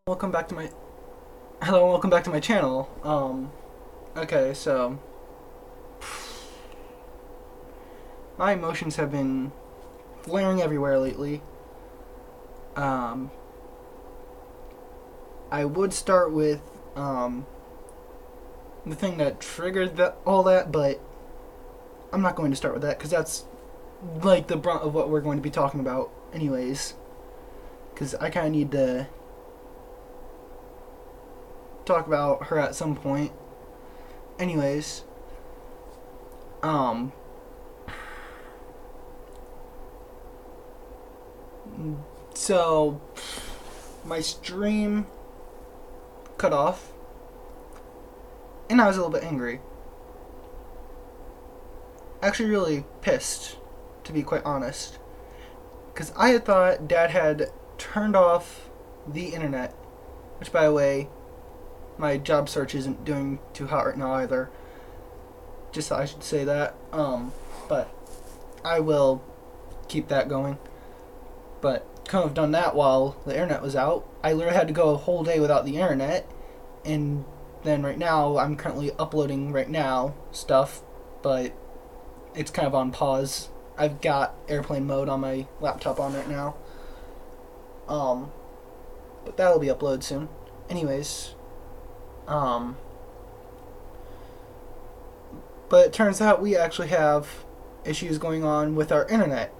Welcome back to my hello, welcome back to my channel. Okay, so my emotions have been flaring everywhere lately. Um, I would start with the thing that triggered all that, but I'm not going to start with that because that's like the brunt of what we're going to be talking about, anyways. Because I kind of need to talk about her at some point. Anyways, so my stream cut off, and I was a little bit angry. Actually, really pissed, to be quite honest, because I had thought Dad had turned off the internet, which, by the way, my job search isn't doing too hot right now either. Just thought I should say that. But I will keep that going. But couldn't have done that while the internet was out. I literally had to go a whole day without the internet, and then right now I'm currently uploading stuff, but it's kind of on pause. I've got airplane mode on my laptop on right now. But that'll be uploaded soon. Anyways, but it turns out we actually have issues going on with our internet.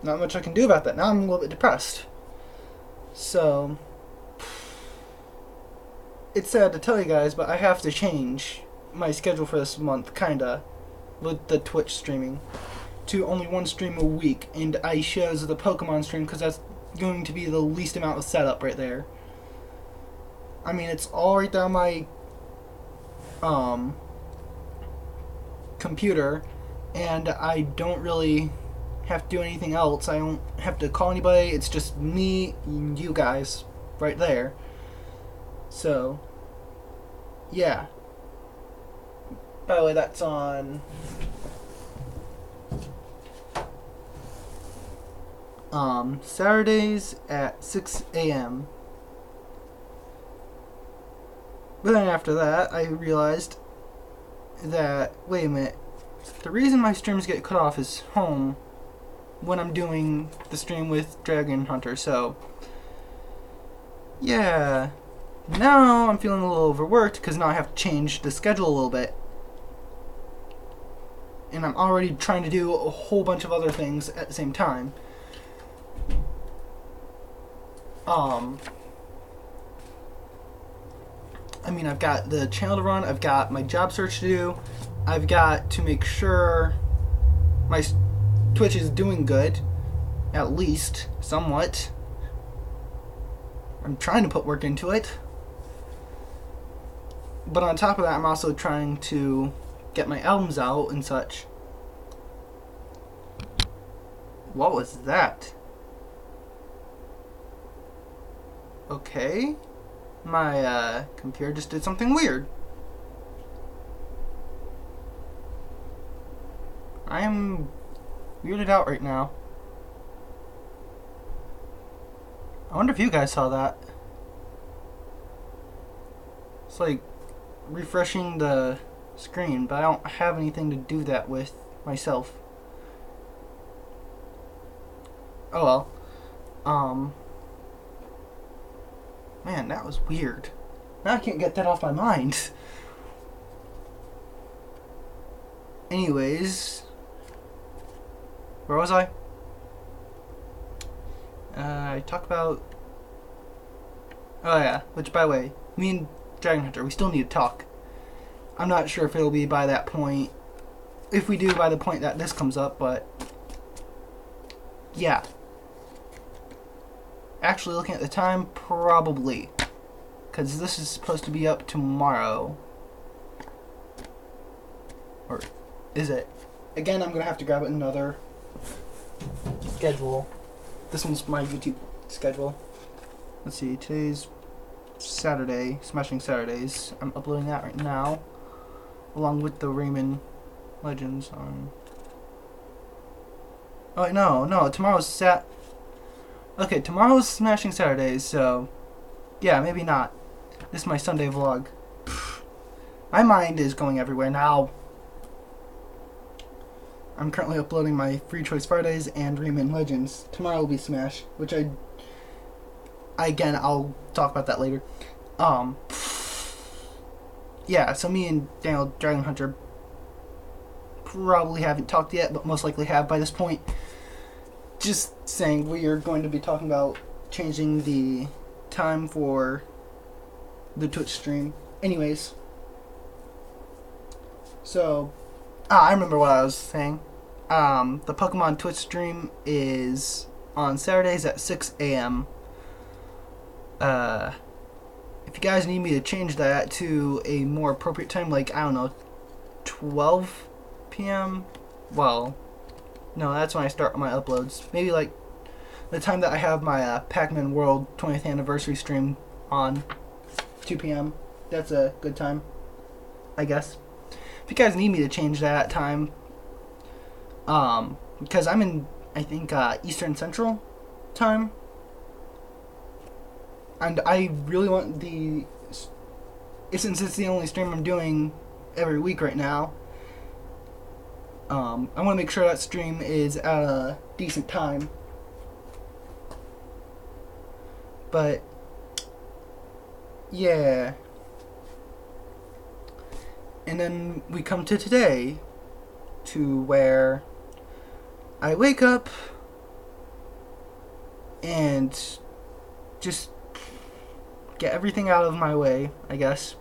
Not much I can do about that. Now I'm a little bit depressed. So, it's sad to tell you guys, but I have to change my schedule for this month, kinda, with the Twitch streaming, to only one stream a week, and I chose the Pokemon stream because that's going to be the least amount of setup right there. I mean, it's all right there on my computer, and I don't really have to do anything else. I don't have to call anybody. It's just me and you guys right there. So, yeah. By the way, that's on Saturdays at 6 a.m. But then after that, I realized that, wait a minute, the reason my streams get cut off is home when I'm doing the stream with Dragon Hunter, so yeah. Now I'm feeling a little overworked because now I have to change the schedule a little bit. And I'm already trying to do a whole bunch of other things at the same time. I mean, I've got the channel to run, I've got my job search to do, I've got to make sure my Twitch is doing good, at least, somewhat. I'm trying to put work into it. But on top of that, I'm also trying to get my albums out and such. What was that? Okay. My computer just did something weird. I am weirded out right now. I wonder if you guys saw that. It's like refreshing the screen, but I don't have anything to do that with myself. Oh well. Man, that was weird. Now I can't get that off my mind. Anyways, where was I? I talked about... Oh yeah, which, by the way, me and Dragon Hunter, we still need to talk. I'm not sure if it'll be by that point, if we do by the point that this comes up, but yeah. Actually, looking at the time, probably, because this is supposed to be up tomorrow. Or is it? Again, I'm gonna have to grab another schedule. This one's my YouTube schedule. Let's see, today's Saturday, Smashing Saturdays. I'm uploading that right now, along with the Rayman Legends on... Oh wait, no, tomorrow's Okay, tomorrow's Smashing Saturdays, so yeah, maybe not. This is my Sunday vlog. My mind is going everywhere now. I'm currently uploading my Free Choice Fridays and Rayman Legends. Tomorrow will be Smash, which again, I'll talk about that later. Yeah, so me and Daniel Dragon Hunter probably haven't talked yet, but most likely have by this point. Just saying, we are going to be talking about changing the time for the Twitch stream. Anyways, so I remember what I was saying. The Pokemon Twitch stream is on Saturdays at 6 a.m. If you guys need me to change that to a more appropriate time, like, I don't know, 12 p.m., well, no, that's when I start my uploads. Maybe, like, the time that I have my Pac-Man World 20th Anniversary stream on, 2 p.m., that's a good time, I guess. If you guys need me to change that time, because I'm in, I think, Eastern Central time, and I really want since it's the only stream I'm doing every week right now, I want to make sure that stream is at a decent time. But yeah. And then we come to today, to where I wake up and just get everything out of my way, I guess.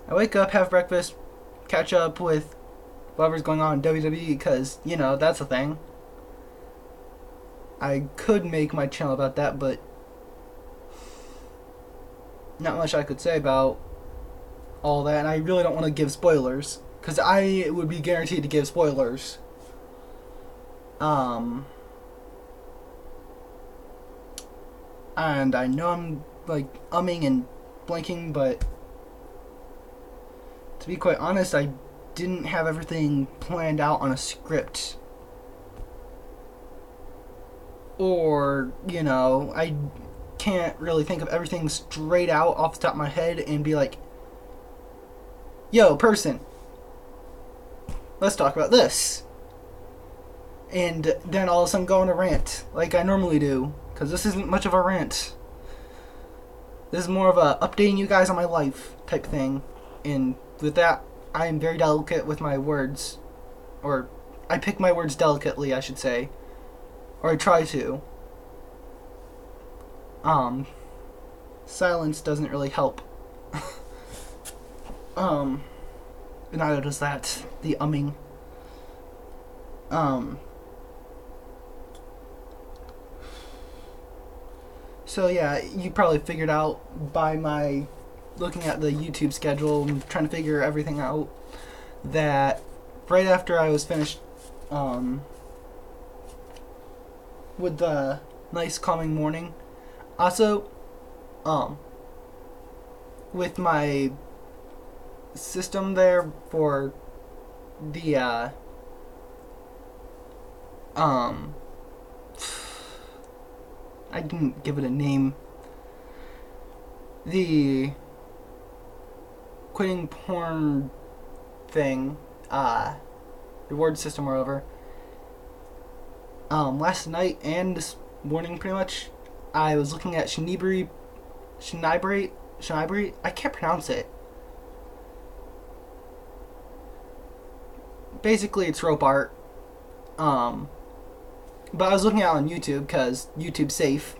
I wake up, have breakfast, catch up with whatever's going on in WWE, because, you know, that's a thing. I could make my channel about that, but not much I could say about all that, and I really don't want to give spoilers, because I would be guaranteed to give spoilers. And I know I'm, like, umming and blanking, but to be quite honest, I didn't have everything planned out on a script. Or, you know, I can't really think of everything straight out off the top of my head and be like, yo, person, let's talk about this. And then all of a sudden go on a rant, like I normally do, because this isn't much of a rant. This is more of a updating you guys on my life type thing. And with that, I am very delicate with my words. Or, I pick my words delicately, I should say. Or I try to. Silence doesn't really help. Neither does that. The umming. So yeah, you probably figured out by my looking at the YouTube schedule and trying to figure everything out that right after I was finished with the nice calming morning, also with my system there for the I didn't give it a name. The quitting porn thing, reward system or whatever. Last night and this morning, pretty much, I was looking at Schneebry, I can't pronounce it. Basically, it's rope art. But I was looking at it on YouTube, because YouTube's safe.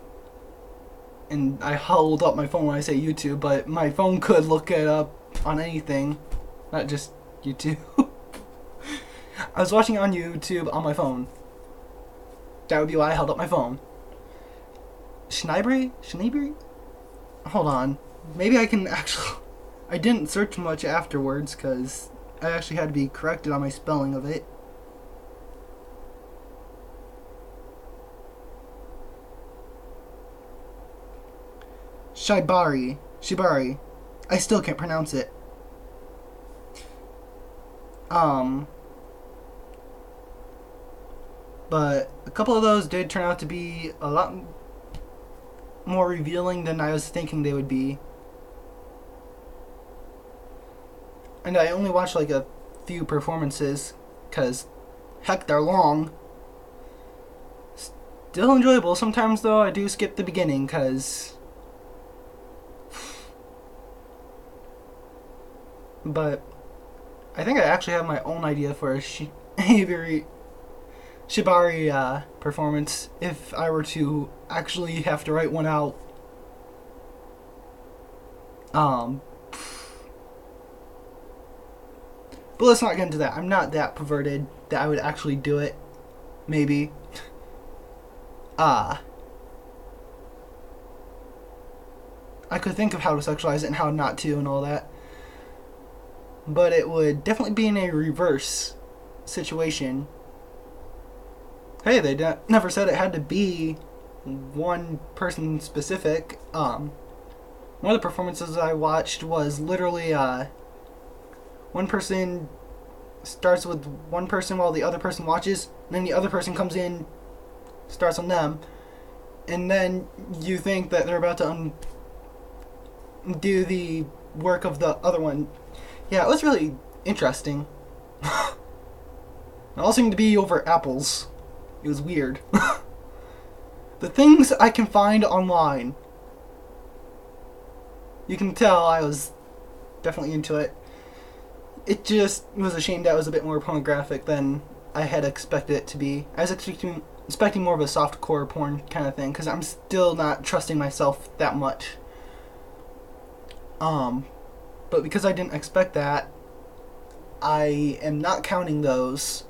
And I hold up my phone when I say YouTube, but my phone could look it up on anything, not just YouTube. I was watching it on YouTube on my phone. That would be why I held up my phone. Schneebry? Hold on. Maybe I can actually... I didn't search much afterwards, because I actually had to be corrected on my spelling of it. Shibari. I still can't pronounce it. But a couple of those did turn out to be a lot more revealing than I was thinking they would be. And I only watched like a few performances, because, heck, they're long. Still enjoyable. Sometimes, though, I do skip the beginning, because... But I think I actually have my own idea for a Shibari performance if I were to actually have to write one out. But let's not get into that. I'm not that perverted that I would actually do it. Maybe. I could think of how to sexualize it and how not to and all that. But it would definitely be in a reverse situation. Hey, they never said it had to be one person specific. One of the performances I watched was literally one person starts with one person while the other person watches, and then the other person comes in, starts on them, and then you think that they're about to do the work of the other one. Yeah, it was really interesting. It all seemed to be over apples. It was weird. The things I can find online, you can tell I was definitely into it. It just was a shame that it was a bit more pornographic than I had expected it to be. I was expecting more of a softcore porn kind of thing, because I'm still not trusting myself that much. But because I didn't expect that, I am not counting those,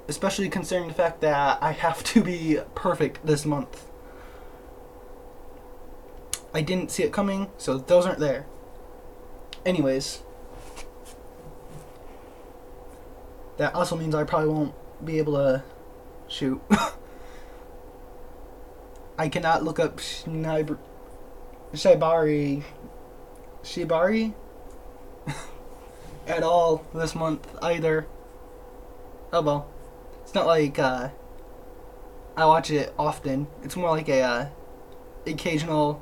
especially considering the fact that I have to be perfect this month. I didn't see it coming, so those aren't there. Anyways, that also means I probably won't be able to shoot. I cannot look up Shibari at all this month either. Oh well. It's not like I watch it often. It's more like a occasional,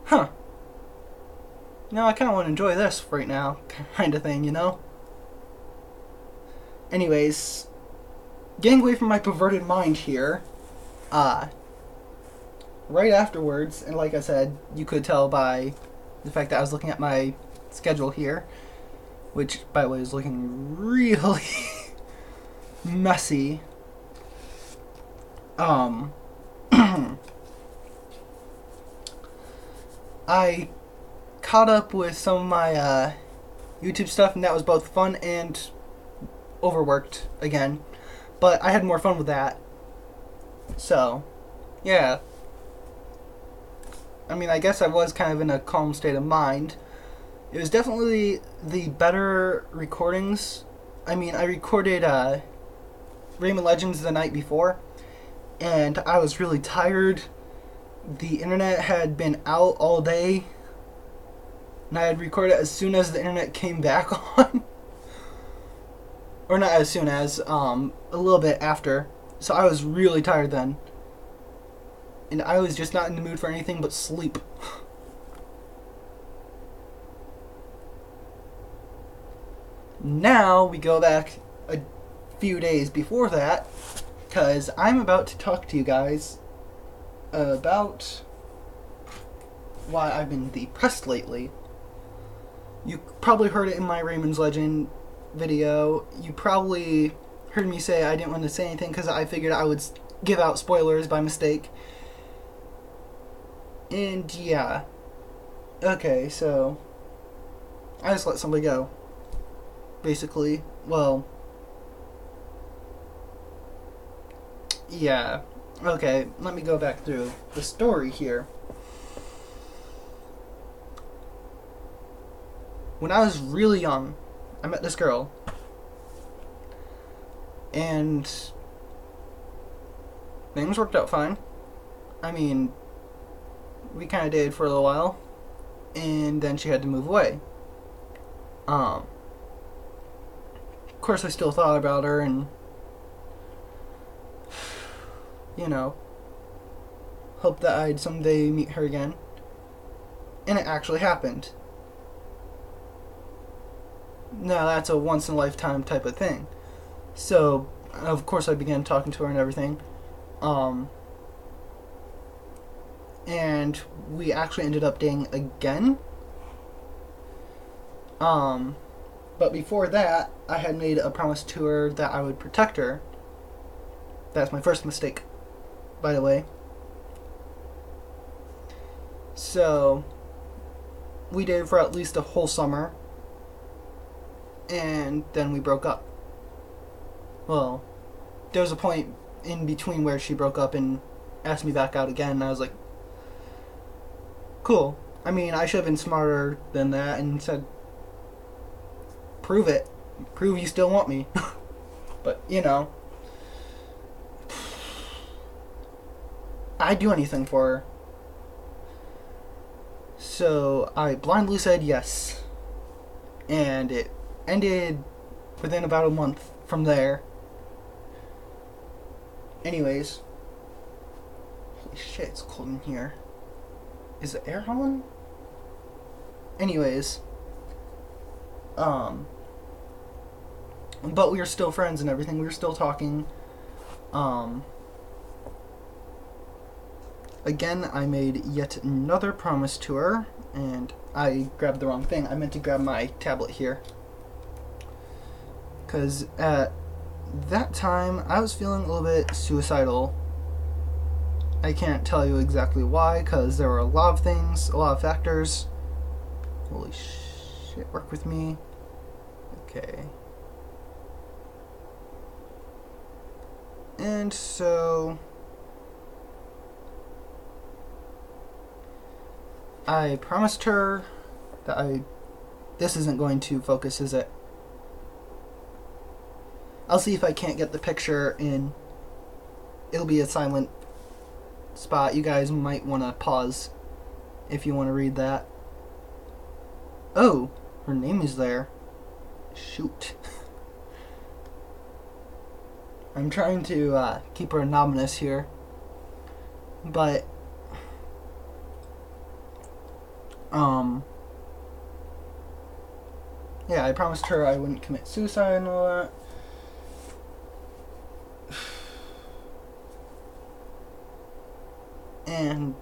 no, I kind of want to enjoy this right now kind of thing, you know? Anyways, getting away from my perverted mind here, right afterwards, and like I said, you could tell by the fact that I was looking at my schedule here, which, by the way, is looking really messy. I caught up with some of my YouTube stuff, and that was both fun and overworked again. But I had more fun with that. So, yeah. I mean, I guess I was kind of in a calm state of mind. It was definitely the better recordings. I mean, I recorded Rayman Legends the night before, and I was really tired. The internet had been out all day, and I had recorded as soon as the internet came back on. Or not as soon as, a little bit after. So I was really tired then. And I was just not in the mood for anything but sleep. Now we go back a few days before that, because I'm about to talk to you guys about why I've been depressed lately. You probably heard it in my Raymond's Legend video. You probably heard me say I didn't want to say anything because I figured I would give out spoilers by mistake. And yeah. Okay, so I just let somebody go. Basically. Well, yeah. Okay, let me go back through the story here. When I was really young, I met this girl, and things worked out fine. I mean, we kind of dated for a little while, and then she had to move away. Of course, I still thought about her, and you know, hoped that I'd someday meet her again. And it actually happened. Now that's a once in a lifetime type of thing. So, of course, I began talking to her and everything. And we actually ended up dating again. But before that, I had made a promise to her that I would protect her. That's my first mistake, by the way. So, we dated for at least a whole summer. And then we broke up. Well, there was a point in between where she broke up and asked me back out again, and I was like, cool. I mean, I should have been smarter than that and said, prove it. Prove you still want me. But, you know, I'd do anything for her. So I blindly said yes. And it ended within about a month from there. Anyways. Holy shit, it's cold in here. Is the air on? Anyways. But we were still friends and everything. We were still talking. Again, I made yet another promise to her, and I grabbed the wrong thing. I meant to grab my tablet here. Because at that time, I was feeling a little bit suicidal. I can't tell you exactly why, because there were a lot of things, a lot of factors. Holy shit, work with me. Okay. And so I promised her that this isn't going to focus, is it? I'll see if I can't get the picture in. It'll be a silent spot. You guys might want to pause if you want to read that. Oh, her name is there. Shoot. I'm trying to keep her anonymous here. But yeah, I promised her I wouldn't commit suicide and all that. And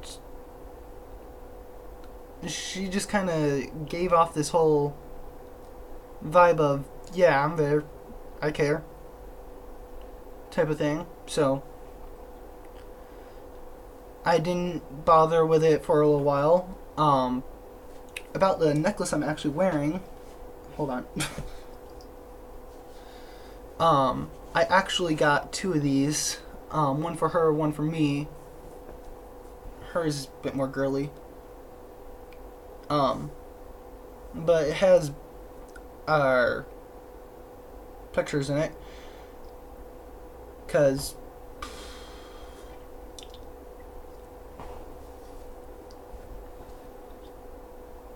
she just kind of gave off this whole vibe of, yeah, I'm there, I care, type of thing. So I didn't bother with it for a little while. About the necklace I'm actually wearing, hold on. I actually got two of these, one for her, one for me. Hers is a bit more girly. But it has our pictures in it. Because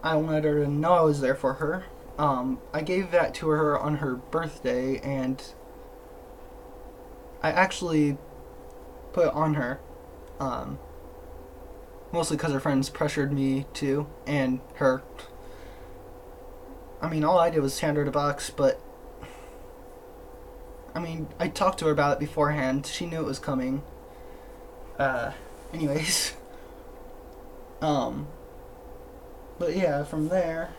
I wanted her to know I was there for her. I gave that to her on her birthday, and I actually put it on her. Mostly because her friends pressured me to, and her. I mean, all I did was hand her the box, but I mean, I talked to her about it beforehand. She knew it was coming. Anyways. But yeah, from there,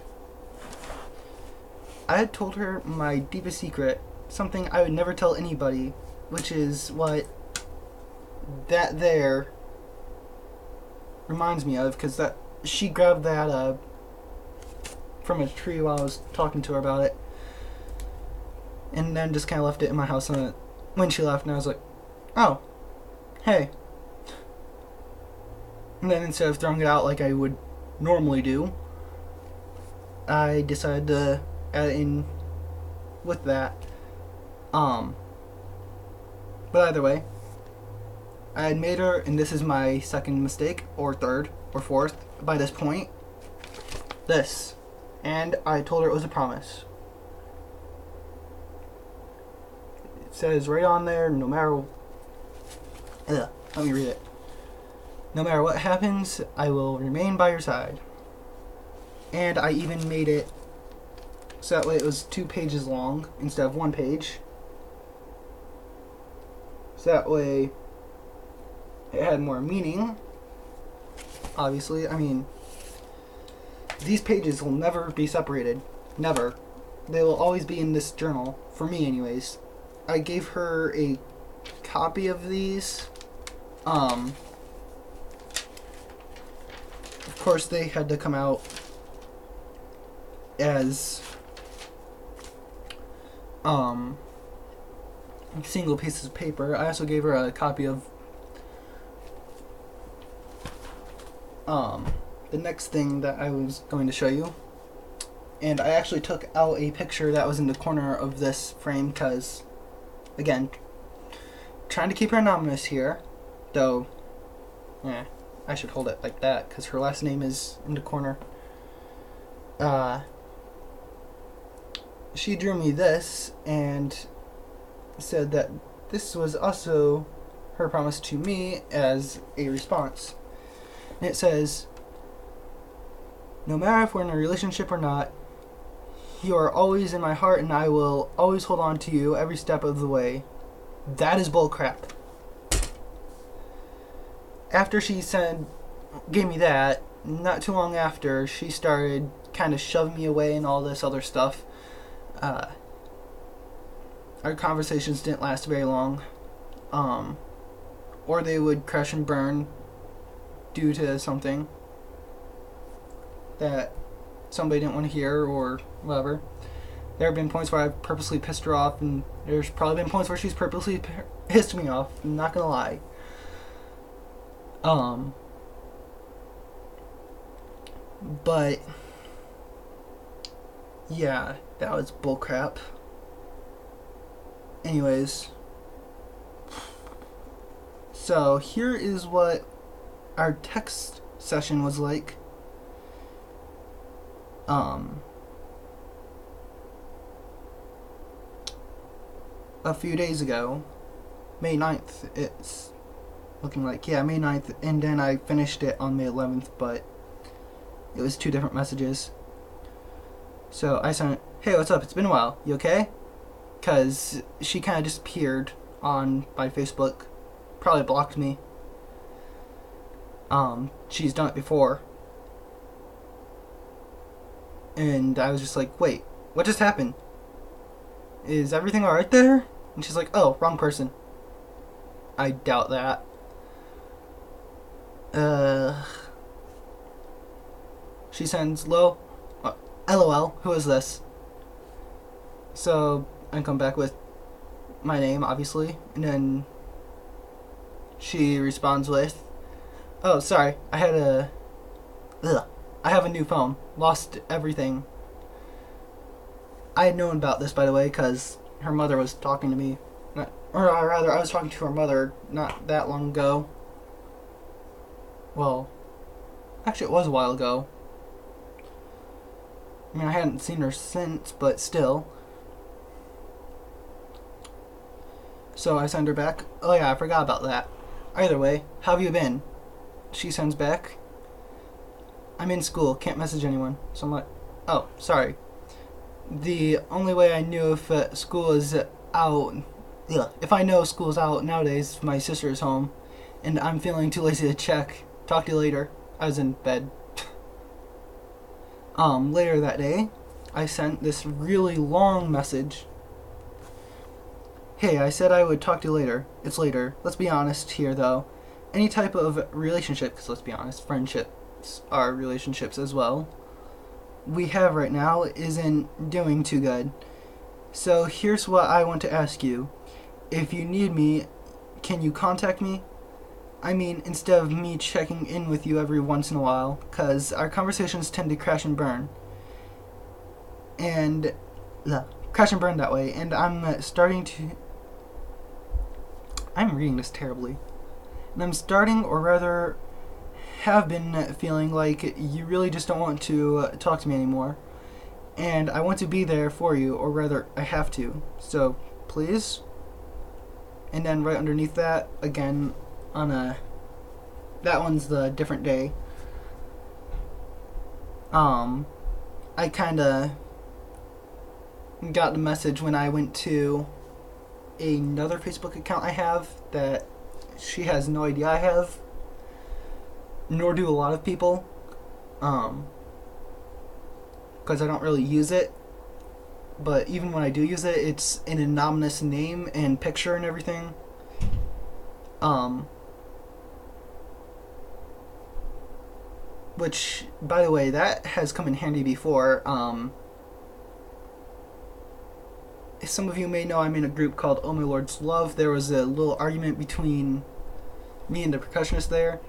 I had told her my deepest secret, something I would never tell anybody, which is what that there reminds me of, because that she grabbed that from a tree while I was talking to her about it, and then just kind of left it in my house. And when she left, and I was like, oh, hey. And then instead of throwing it out like I would normally do, I decided to add it in with that. But either way, I had made her, and this is my second mistake, or third, or fourth, by this point, this. And I told her it was a promise. It says right on there, no matter... Ugh, let me read it. No matter what happens, I will remain by your side. And I even made it so that way it was 2 pages long instead of 1 page. So that way it had more meaning. Obviously, I mean, these pages will never be separated. Never. They will always be in this journal. For me, anyways. I gave her a copy of these. Of course, they had to come out as single pieces of paper. I also gave her a copy of the next thing that I was going to show you. And I actually took out a picture that was in the corner of this frame because, again, trying to keep her anonymous here, though, I should hold it like that because her last name is in the corner. She drew me this and said that this was also her promise to me as a response. And it says, no matter if we're in a relationship or not, you are always in my heart and I will always hold on to you every step of the way. That is bullcrap. After she gave me that, not too long after, she started kind of shoving me away and all this other stuff. Our conversations didn't last very long. Or they would crash and burn due to something that somebody didn't want to hear or whatever. There have been points where I've purposely pissed her off, and there's probably been points where she's purposely pissed me off. I'm not gonna lie. But yeah, that was bullcrap. Anyways, so here is what our text session was like. A few days ago, May 9th, it's looking like, yeah, May 9th, and then I finished it on May 11th, but it was 2 different messages. So I sent, hey, what's up, it's been a while, you okay? Because she kind of disappeared on my Facebook, probably blocked me. She's done it before. And I was just like, wait, what just happened? Is everything alright there? And she's like, oh, wrong person. I doubt that. She sends, LOL, who is this? So I come back with my name, obviously, and then she responds with, oh, sorry, I have a new phone, lost everything. I had known about this, by the way, because her mother was talking to me, or rather, I was talking to her mother not that long ago. Well, actually it was a while ago. I mean, I hadn't seen her since, but still. So I send her back, oh yeah, I forgot about that. Either way, how have you been? She sends back, I'm in school, can't message anyone. So I'm like, oh, sorry. The only way I knew if school is out, if I know school's out nowadays, my sister is home, and I'm feeling too lazy to check. Talk to you later. I was in bed. Later that day, I sent this really long message. Hey, I said I would talk to you later. It's later. Let's be honest here, though. Any type of relationship, because let's be honest, friendships are relationships as well, we have right now isn't doing too good. So here's what I want to ask you. If you need me, can you contact me? I mean, instead of me checking in with you every once in a while, because our conversations tend to crash and burn. And, crash and burn that way. And I'm reading this terribly. And I'm starting, or rather, have been feeling like you really just don't want to talk to me anymore. And I want to be there for you, or rather, I have to. So, please. And then right underneath that, again, on a that one's the different day. I kind of got the message when I went to another Facebook account I have that she has no idea I have, nor do a lot of people, because I don't really use it. But even when I do use it, it's an anonymous name and picture and everything. Which, by the way, that has come in handy before. Some of you may know I'm in a group called Oh My Lord's Love. There was a little argument between me and the percussionist there.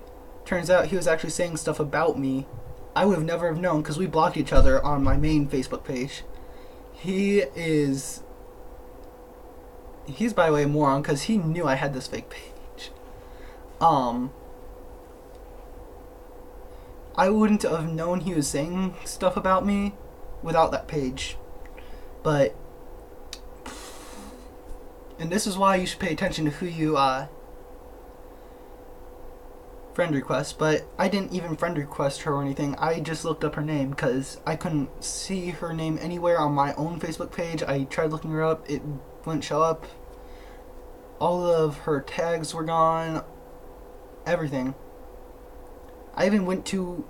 Turns out he was actually saying stuff about me I would have never have known because we blocked each other on my main Facebook page. He's by the way a moron because he knew I had this fake page. I wouldn't have known he was saying stuff about me without that page. But, and this is why you should pay attention to who you friend request. But I didn't even friend request her or anything. I just looked up her name because I couldn't see her name anywhere on my own Facebook page. I tried looking her up, it wouldn't show up. All of her tags were gone, everything. I even went to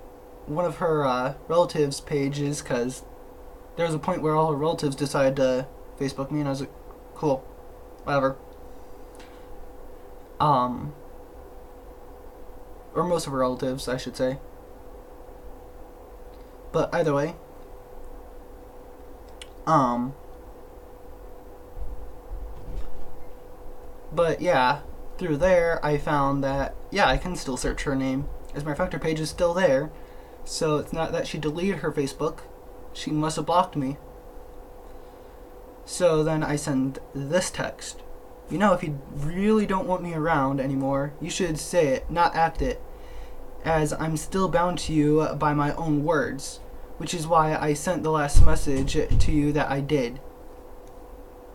one of her relatives' pages because there was a point where all her relatives decided to Facebook me, and I was like, cool, whatever. Or most of her relatives, I should say. But either way, but yeah, through there I found that, yeah, I can still search her name. As a matter of fact, her page is still there. So it's not that she deleted her Facebook. She must have blocked me. So then I send this text. You know, if you really don't want me around anymore, you should say it, not act it, as I'm still bound to you by my own words, which is why I sent the last message to you that I did.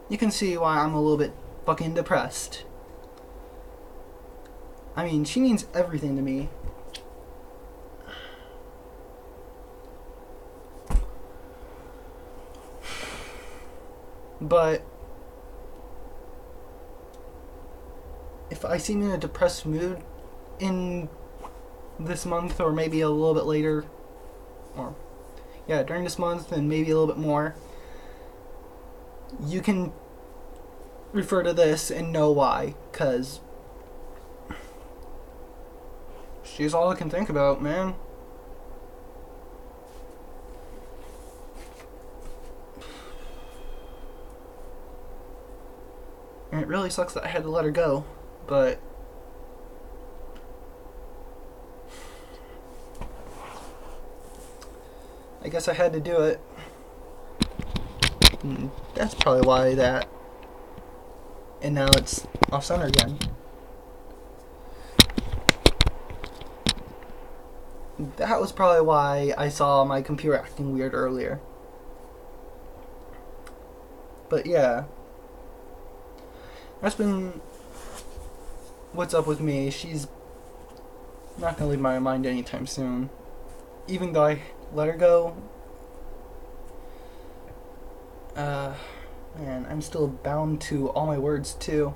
You can see why I'm a little bit fucking depressed. I mean, she means everything to me. But if I seem in a depressed mood in this month, or maybe a little bit later, or yeah, during this month and maybe a little bit more, you can refer to this and know why, because she's all I can think about, man. And it really sucks that I had to let her go, but I guess I had to do it. And that's probably why that. And now it's off center again. That was probably why I saw my computer acting weird earlier. But yeah. That's been what's up with me. She's not gonna leave my mind anytime soon. Even though I let her go, man, I'm still bound to all my words too.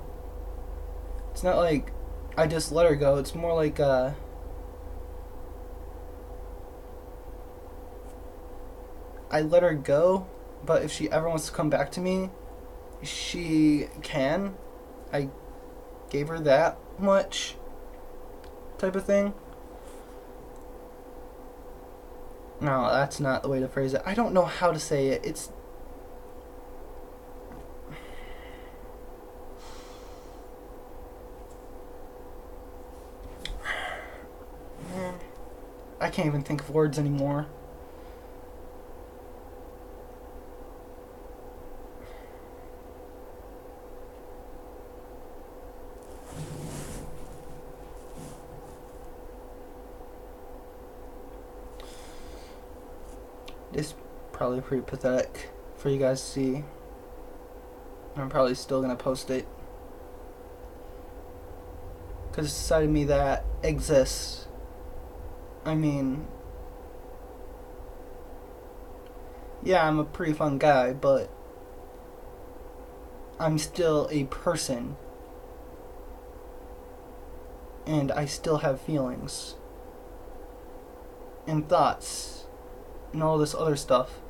It's not like I just let her go. It's more like I let her go, but if she ever wants to come back to me, she can. I gave her that much type of thing. No, that's not the way to phrase it. I don't know how to say it. It's man, I can't even think of words anymore. It's probably pretty pathetic for you guys to see. I'm probably still gonna post it. Because it's a side of me that exists. I mean, yeah, I'm a pretty fun guy, but I'm still a person. And I still have feelings. And thoughts. And all this other stuff.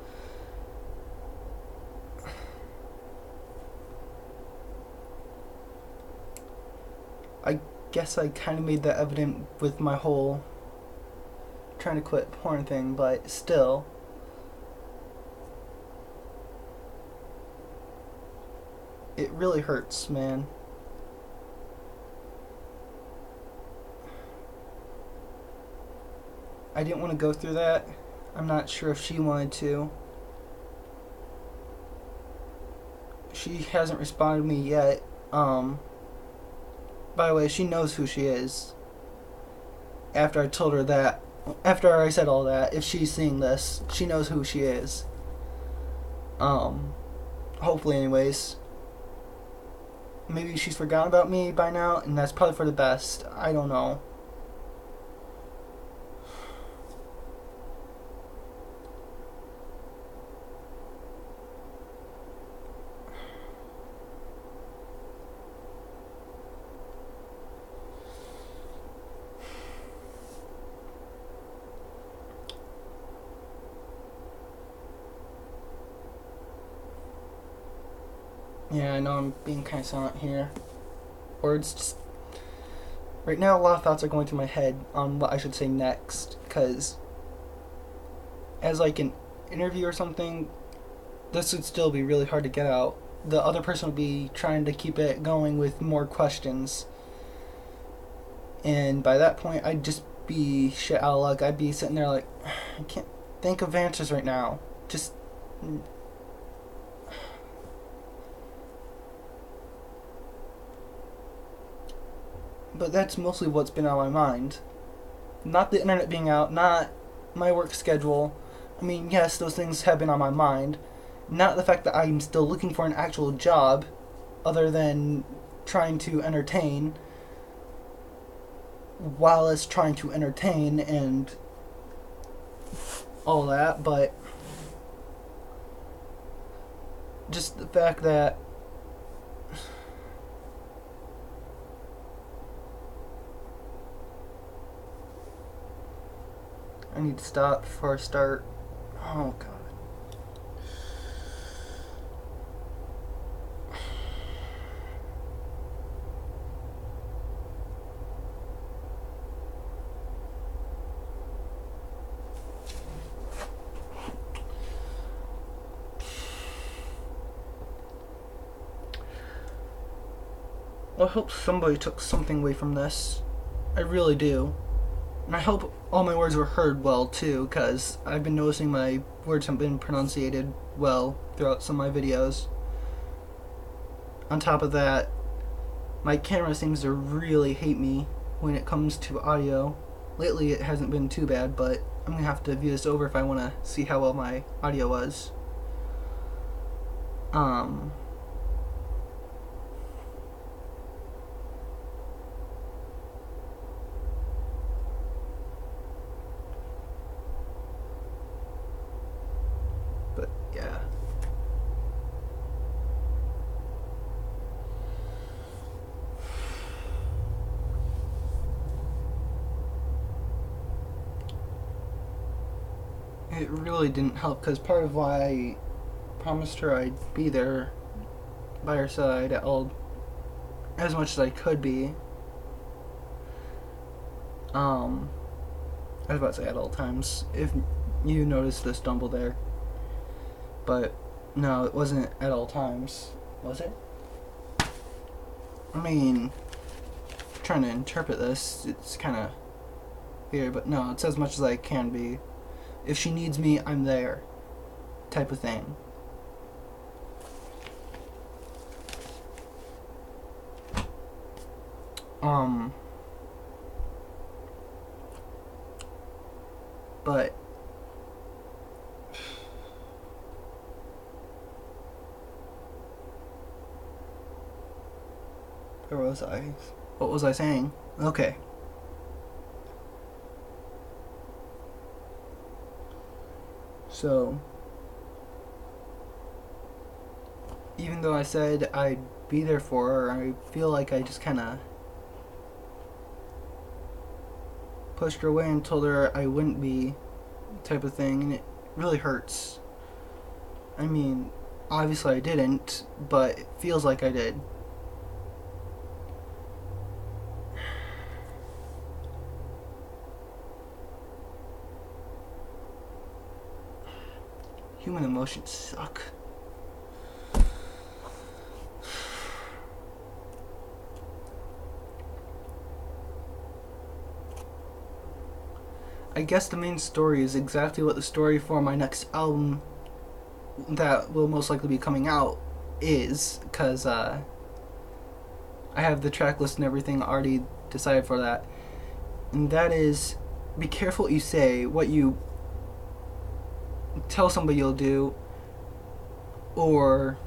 I guess I kind of made that evident with my whole trying to quit porn thing, but still. It really hurts, man. I didn't want to go through that. I'm not sure if she wanted to. She hasn't responded to me yet. By the way, she knows who she is. After I told her that, after I said all that, if she's seeing this, she knows who she is. Hopefully, anyways. Maybe she's forgotten about me by now, and that's probably for the best. I don't know. Yeah, I know I'm being kind of silent here. Words just... Right now, a lot of thoughts are going through my head on what I should say next, because as like an interview or something, this would still be really hard to get out. The other person would be trying to keep it going with more questions. And by that point, I'd just be shit out of luck. I'd be sitting there like, I can't think of answers right now. Just... But that's mostly what's been on my mind. Not the internet being out, not my work schedule. I mean, yes, those things have been on my mind. Not the fact that I'm still looking for an actual job, other than trying to entertain, while it's trying to entertain and all that, but just the fact that I need to stop before I start. Oh, God. Well, I hope somebody took something away from this. I really do. And I hope all my words were heard well, too, because I've been noticing my words have been pronunciated well throughout some of my videos. On top of that, my camera seems to really hate me when it comes to audio. Lately it hasn't been too bad, but I'm going to have to view this over if I want to see how well my audio was. But yeah. It really didn't help, because part of why I promised her I'd be there by her side at all, as much as I could be. I was about to say at all times, if you noticed the stumble there. But no, it wasn't at all times, was it? I mean, trying to interpret this, it's kind of weird, but no, it's as much as I can be. If she needs me, I'm there, type of thing. But where was I? What was I saying? Okay. So, even though I said I'd be there for her, I feel like I just kind of pushed her away and told her I wouldn't be, type of thing, and it really hurts. I mean, obviously I didn't, but it feels like I did. Human emotions suck. I guess the main story is exactly what the story for my next album that will most likely be coming out is, because I have the track list and everything already decided for that. And that is, be careful what you say, what you tell somebody you'll do, or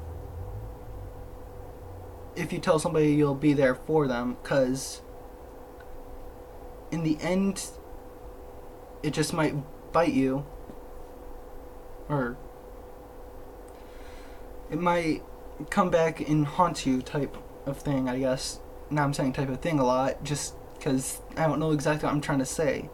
if you tell somebody you'll be there for them, because in the end, it just might bite you, or it might come back and haunt you, type of thing, I guess. Now I'm saying type of thing a lot, just because I don't know exactly what I'm trying to say.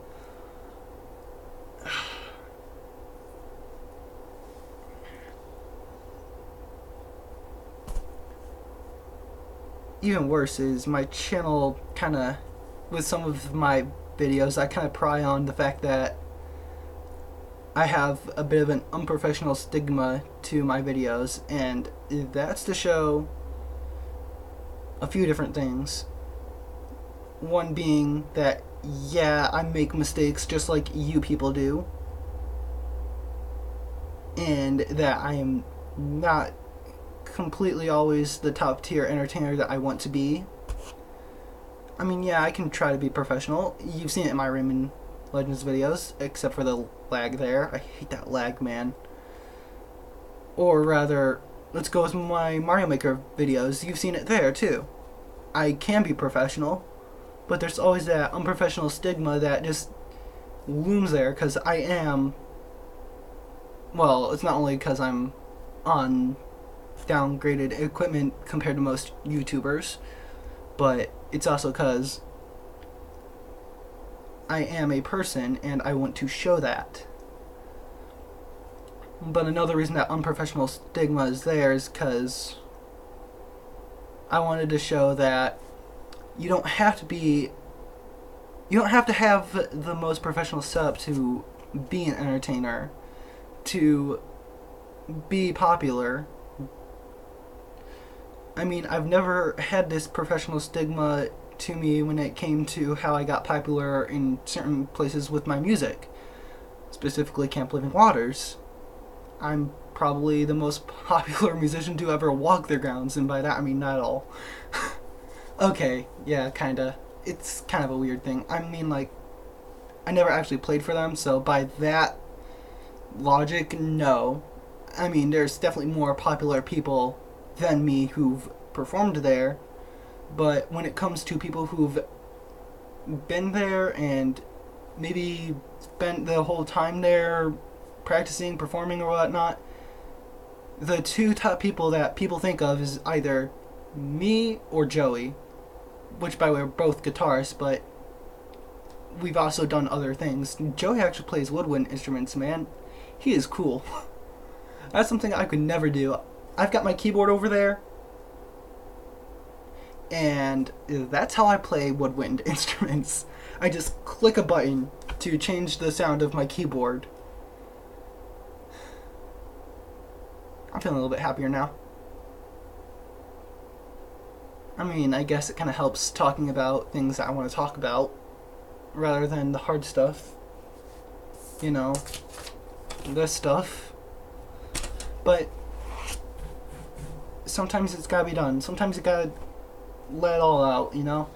Even worse is my channel kind of, with some of my videos, I kind of pry on the fact that I have a bit of an unprofessional stigma to my videos, and that's to show a few different things. One being that, yeah, I make mistakes just like you people do, and that I am not completely always the top tier entertainer that I want to be. I mean, yeah, I can try to be professional. You've seen it in my Rayman Legends videos, except for the lag there. I hate that lag, man. Or rather, let's go with my Mario Maker videos. You've seen it there, too. I can be professional, but there's always that unprofessional stigma that just looms there, because I am... Well, it's not only because I'm on downgraded equipment compared to most YouTubers, but it's also because I am a person and I want to show that. But another reason that unprofessional stigma is there is because I wanted to show that you don't have to have the most professional setup to be an entertainer, to be popular. I mean, I've never had this professional stigma to me when it came to how I got popular in certain places with my music, specifically Camp Living Waters. I'm probably the most popular musician to ever walk their grounds, and by that I mean not at all. Okay, yeah, kinda. It's kind of a weird thing. I mean, like, I never actually played for them, so by that logic, no. I mean, there's definitely more popular people than me who've performed there, but when it comes to people who've been there and maybe spent the whole time there practicing, performing, or whatnot, the two top people that people think of is either me or Joey, which, by the way, we're both guitarists, but we've also done other things. Joey actually plays woodwind instruments, man. He is cool. That's something I could never do. I've got my keyboard over there, and that's how I play woodwind instruments. I just click a button to change the sound of my keyboard. I'm feeling a little bit happier now. I mean, I guess it kind of helps talking about things that I want to talk about, rather than the hard stuff. You know, this stuff. But sometimes it's gotta be done. Sometimes you gotta let it all out, you know?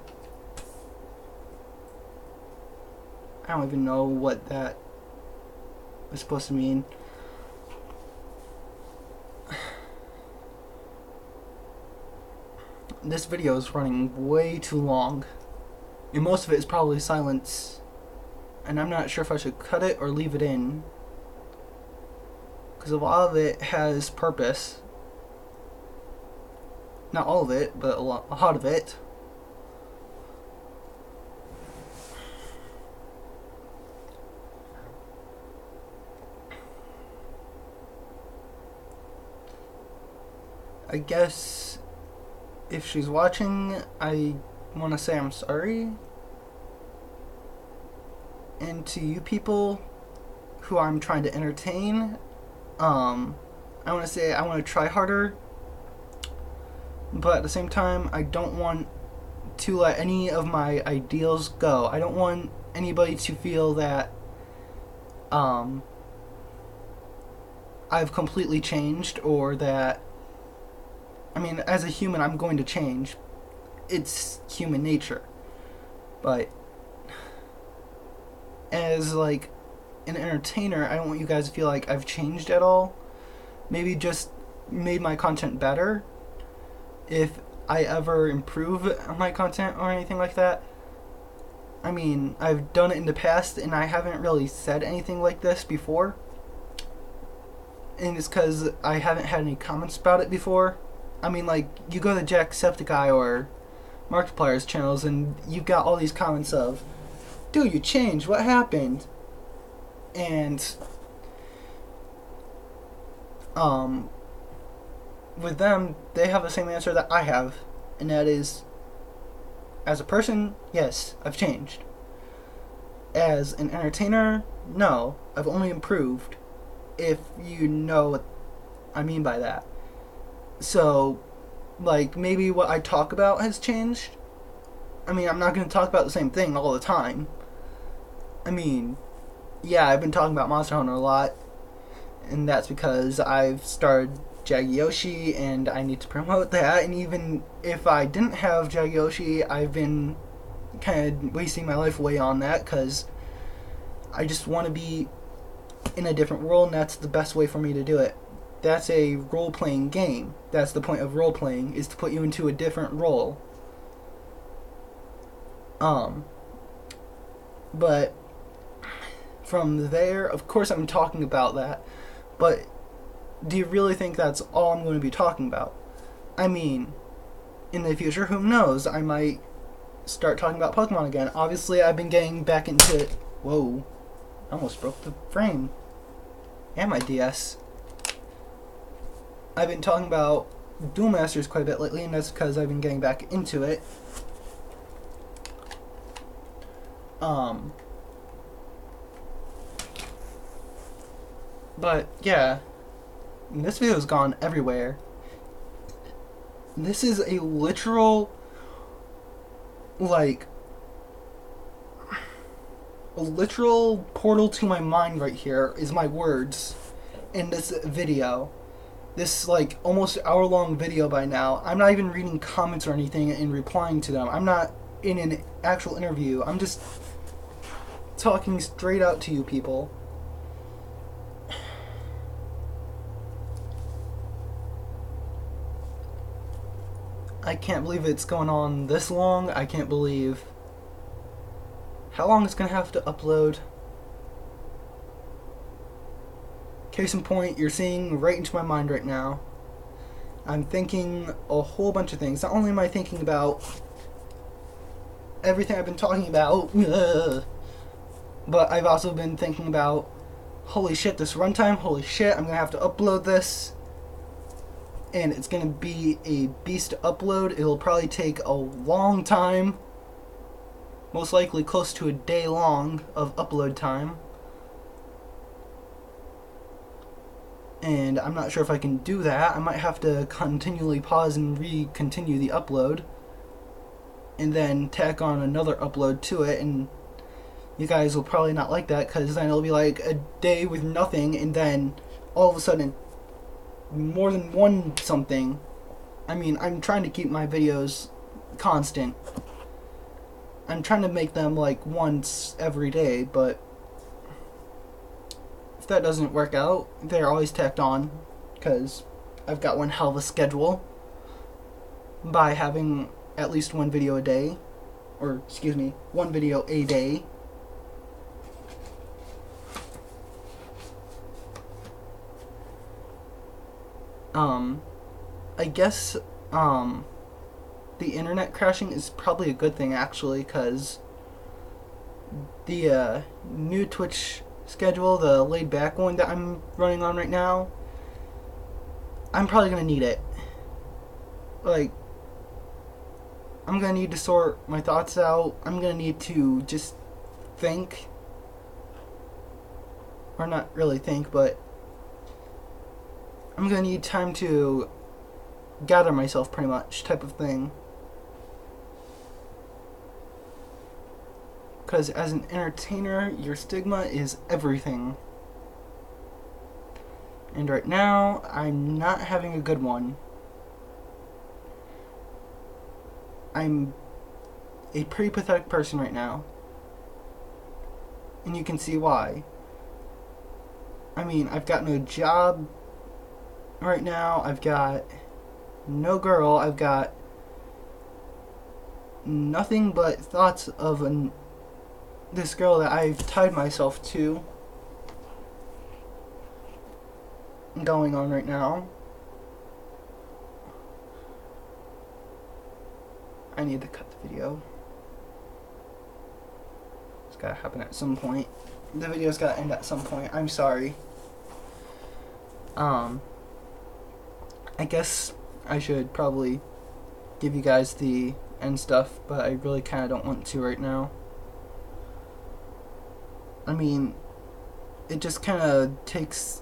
I don't even know what that was supposed to mean. This video is running way too long. and most of it is probably silence, and I'm not sure if I should cut it or leave it in, because a lot of it has purpose. Not all of it, but a lot of it. I guess if she's watching, I want to say I'm sorry. And to you people who I'm trying to entertain, I want to say I want to try harder, but at the same time, I don't want to let any of my ideals go. I don't want anybody to feel that I've completely changed, or that, I mean, as a human, I'm going to change. It's human nature. But as, like, an entertainer, I don't want you guys to feel like I've changed at all. Maybe just made my content better. If I ever improve my content or anything like that. I mean, I've done it in the past, and I haven't really said anything like this before. And it's because I haven't had any comments about it before. I mean, like, you go to Jacksepticeye or Markiplier's channels, and you've got all these comments of, dude, you changed, what happened? And, with them, they have the same answer that I have, and that is, as a person, yes, I've changed. As an entertainer, no, I've only improved, if you know what I mean by that. So, like, maybe what I talk about has changed. I mean, I'm not going to talk about the same thing all the time. I mean, yeah, I've been talking about Monster Hunter a lot, and that's because I've started Jagyoshi, and I need to promote that. And even if I didn't have Jagyoshi, I've been kind of wasting my life away on that, because I just want to be in a different world, and that's the best way for me to do it. That's a role-playing game. That's the point of role-playing, is to put you into a different role. But from there, of course I'm talking about that, but do you really think that's all I'm going to be talking about? I mean, in the future, who knows? I might start talking about Pokemon again. Obviously, I've been getting back into it. Whoa. I almost broke the frame. And my DS. I've been talking about Duel Masters quite a bit lately, and that's because I've been getting back into it. But, yeah. This video's gone everywhere. This is a literal, like, a literal portal to my mind right here is my words in this video. This, like, almost hour-long video by now. I'm not even reading comments or anything and replying to them. I'm not in an actual interview. I'm just talking straight out to you people. I can't believe it's going on this long. I can't believe how long it's going to have to upload. Case in point, you're seeing right into my mind right now. I'm thinking a whole bunch of things. Not only am I thinking about everything I've been talking about, but I've also been thinking about, holy shit, this runtime, holy shit, I'm going to have to upload this. And it's going to be a beast to upload. It'll probably take a long time. Most likely close to a day long of upload time. And I'm not sure if I can do that. I might have to continually pause and re-continue the upload. And then tack on another upload to it. And you guys will probably not like that, because then it'll be like a day with nothing, and then all of a sudden more than one something. I mean, I'm trying to keep my videos constant. I'm trying to make them like once every day, but if that doesn't work out, they're always tacked on, because I've got one hell of a schedule by having at least one video a day, or excuse me, one video a day. I guess, the internet crashing is probably a good thing, actually, because the new Twitch schedule, the laid back one that I'm running on right now, I'm probably going to need it. Like, I'm going to need to sort my thoughts out. I'm going to need to just think. Or not really think, but I'm going to need time to gather myself, pretty much, type of thing. Because as an entertainer, your stigma is everything. And right now, I'm not having a good one. I'm a pretty pathetic person right now. And you can see why. I mean, I've got no job right now. I've got no girl. I've got nothing but thoughts of this girl that I've tied myself to going on right now. I need to cut the video. It's gotta happen at some point. The video's gotta end at some point. I'm sorry. I guess I should probably give you guys the end stuff, but I really kinda don't want to right now. I mean, it just kinda takes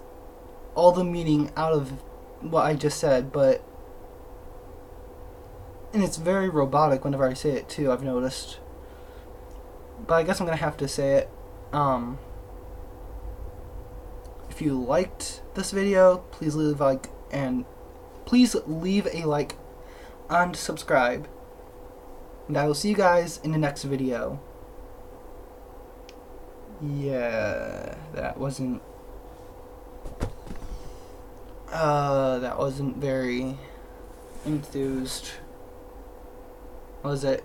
all the meaning out of what I just said, and it's very robotic whenever I say it too, I've noticed. But I guess I'm gonna have to say it. If you liked this video, please leave a like, and please leave a like and subscribe. And I will see you guys in the next video. Yeah, that wasn't very enthused, was it?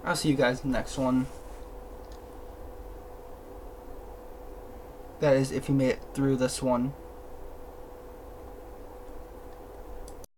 I'll see you guys in the next one. That is, if you made it through this one.